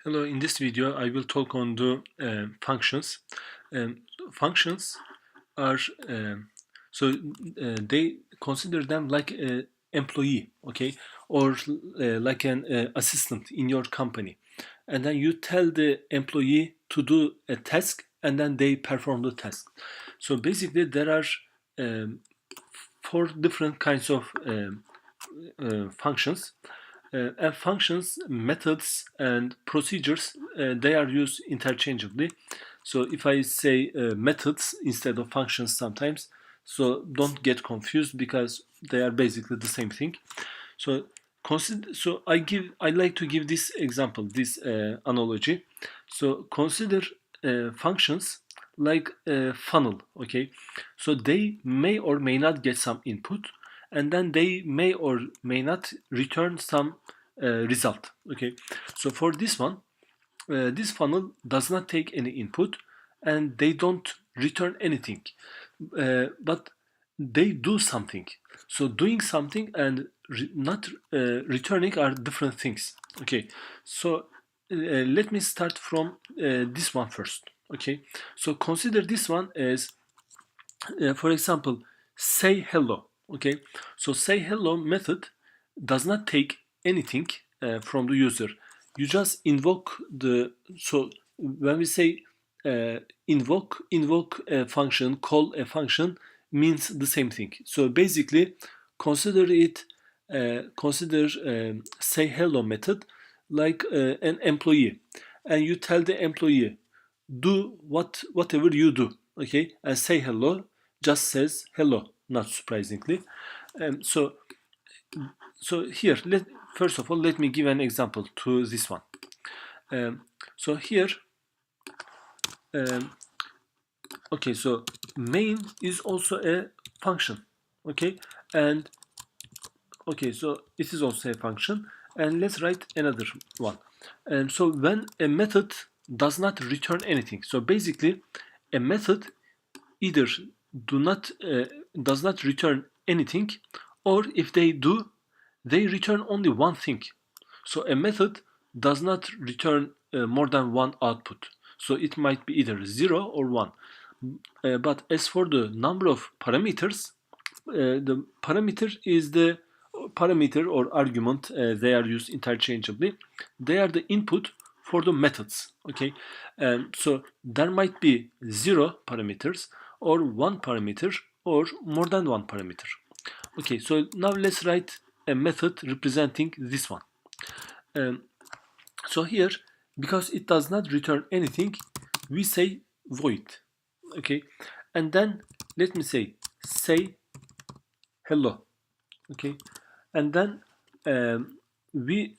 Hello, in this video I will talk on the functions. Um, Functions are they consider them like an employee, okay, or like an assistant in your company, and then you tell the employee to do a task, and then they perform the task. So basically, there are um, four different kinds of functions. And functions, methods, and procedures, they are used interchangeably. So if I say methods instead of functions sometimes, so don't get confused because they are basically the same thing. So I like to give this example, this analogy. So consider functions like a funnel, okay? So they may or may not get some input, and then they may or may not return some result, okay? So for this one, this funnel does not take any input, and they don't return anything, but they do something. So doing something and not returning are different things, okay? So let me start from this one first, okay? So consider this one as for example, say hello, okay? So say hello method does not take anything from the user. You just invoke the, so when we say invoke a function, call a function, means the same thing. So basically consider it consider say hello method like an employee, and you tell the employee do whatever you do, okay, and say hello just says hello, not surprisingly. So here, first of all, let me give an example to this one. So here, um, okay, so main is also a function, okay, and okay, so it is also a function, and let's write another one. And so when a method does not return anything, so basically a method either do not does not return anything, or if they do, they return only one thing. So a method does not return more than one output, so it might be either 0 or 1. But as for the number of parameters, the parameter is the parameter or argument, they are used interchangeably. They are the input for the methods, okay? So there might be 0 parameters or 1 parameter or more than 1 parameter. Okay, so now let's write a method representing this one. So here, because it does not return anything, we say void, okay? And then let me say hello, okay? And then we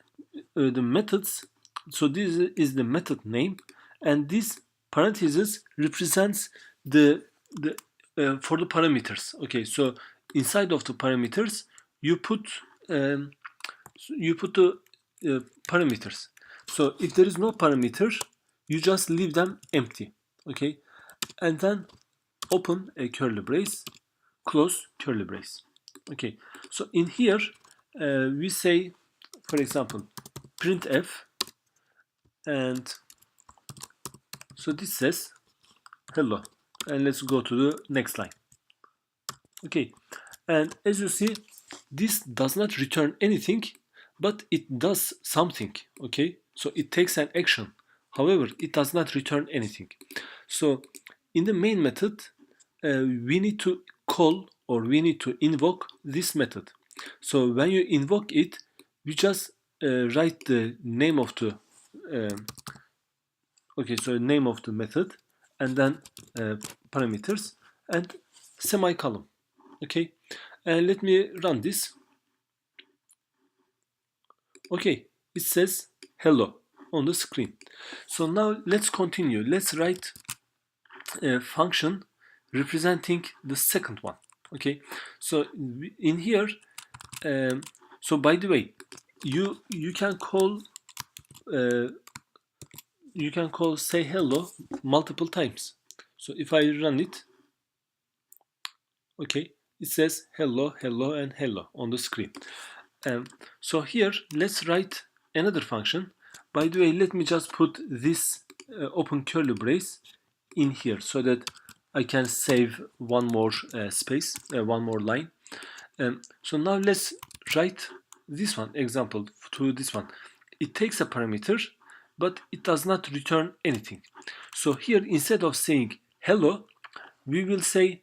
the methods, so this is the method name, and this parenthesis represents the for the parameters, okay? So inside of the parameters you put the parameters. So if there is no parameter, you just leave them empty, okay? And then open a curly brace, close curly brace, okay? So in here we say, for example, printf, and so this says hello, and let's go to the next line, okay? And as you see, this does not return anything, but it does something, okay? So it takes an action. However, it does not return anything. So in the main method, we need to call, or we need to invoke this method. So when you invoke it, you just write the name of the okay, so name of the method, and then parameters and semicolon, okay? And let me run this. Okay, it says hello on the screen. So now let's continue. Let's write a function representing the second one, okay? So in here, so by the way, you can call say hello multiple times. So if I run it, okay, it says hello, hello, and hello on the screen. So here let's write another function By the way, let me just put this open curly brace in here so that I can save one more space, one more line. So now let's write this one example to this one. It takes a parameter, but it does not return anything. So here, instead of saying hello, we will say.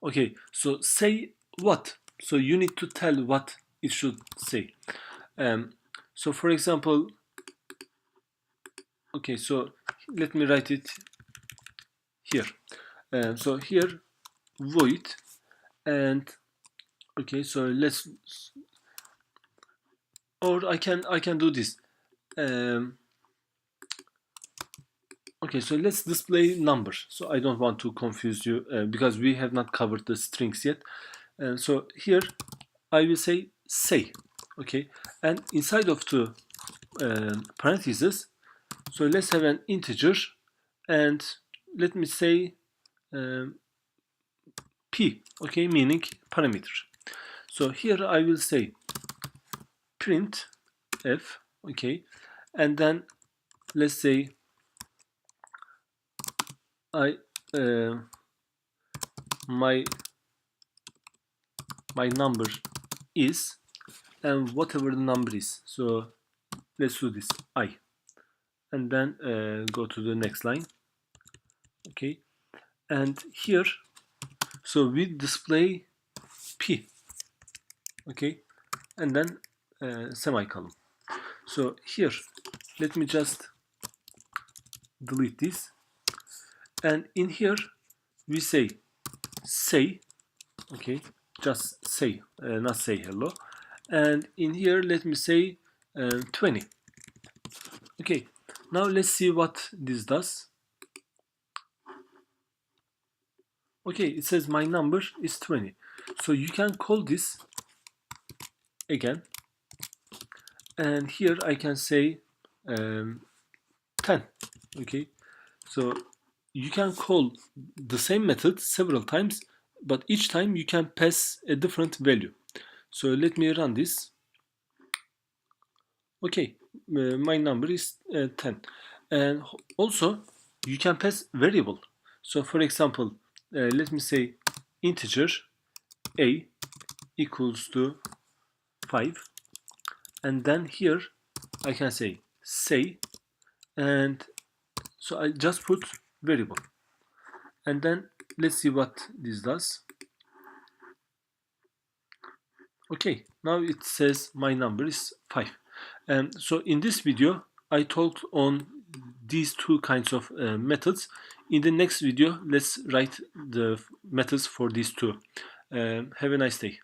Okay, so say what? So you need to tell what it should say. So for example, okay, so let me write it here. So here, void, and okay, so let's, or I can do this. Okay, so let's display numbers. So I don't want to confuse you because we have not covered the strings yet. So here I will say, okay, and inside of the parentheses, so let's have an integer, and let me say p, okay, meaning parameter. So here I will say print f, okay, and then let's say my number is, and whatever the number is. So let's do this, I, and then go to the next line, okay, and here, so we display p, okay, and then semicolon. So here, let me just delete this, and in here we say, okay, just say, not say hello, and in here let me say 20. Okay, now let's see what this does. Okay, it says my number is 20. So you can call this again, and here I can say 10. Okay, so you can call the same method several times, but each time you can pass a different value. So let me run this. Okay, my number is 10, and also you can pass variable. So for example, let me say integer a equals to 5, and then here I can say, and so I just put variable, and then let's see what this does. Okay, now it says my number is 5. So in this video I talked on these two kinds of methods. In the next video, let's write the methods for these two. Have a nice day.